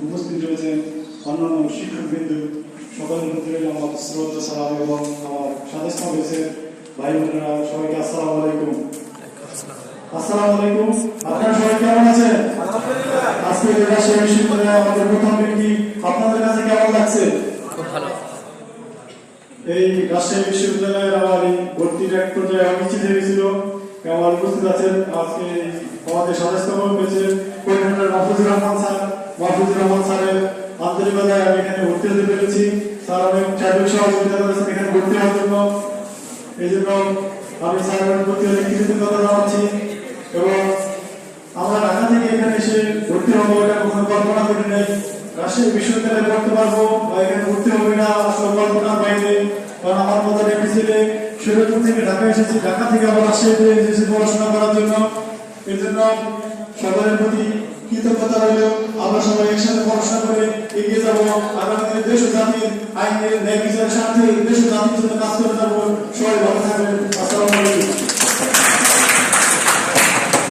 উপস্থিত রয়েছেন অন্যান্য শিক্ষকবৃন্দ, সকলের প্রতি আমার শ্রদ্ধা সালাম এবং আমার সাথে রয়েছে ভাই বোনেরা, সবাইকে আসসালামু আলাইকুম। আসসালামু আলাইকুম। আপনারা সবাই কেমন আছেন? আজকে রাজশাহী বিশ্ববিদ্যালয়ে আমাদের প্রথম ব্যক্তি, আপনাদের কাছে কেমন লাগছে? খুব ভালো। এই রাজশাহী বিশ্ববিদ্যালয়ের আমার এই ভর্তির এক পর্যায়ে অনিশ্চিত হয়ে গেছিল। আমার উপস্থিত আছেন আজকে আমাদের সদস্যপদ হয়েছে কোঅর্ডিনেটর মাহফুজুর রহমান স্যার। মাহফুজুর রহমান স্যারের আন্তরিকতায় আমি এখানে ভর্তি হতে পেরেছি। স্যার অনেক সার্বিক সহযোগিতা করেছেন এখানে ভর্তি হওয়ার জন্য। এই জন্য আমি স্যারের প্রতি অনেক কৃতজ্ঞতা জানাচ্ছি। এবং আমরা ঢাকা থেকে এখানে এসে ভর্তি হবো এটা কখনো কল্পনা করি নাই। রাজশাহী বিশ্ববিদ্যালয়ে পড়তে পারবো বা এখানে ভর্তি হবে না আসলে কল্পনার বাইরে। কারণ আমার মতো একটি ছেলে শরীরপুর থেকে ঢাকা এসেছি, ঢাকা থেকে আবার রাজশাহীতে এসেছি পড়াশোনা করার জন্য। এর জন্য সকলের প্রতি কৃতজ্ঞতা রইল। আমরা সবাই একসাথে পড়াশোনা করে এগিয়ে যাবো। আগামী দিনে দেশ ও জাতির আইনের ন্যায় বিচারের স্বার্থে দেশ ও জাতির জন্য কাজ করে যাবো। সবাই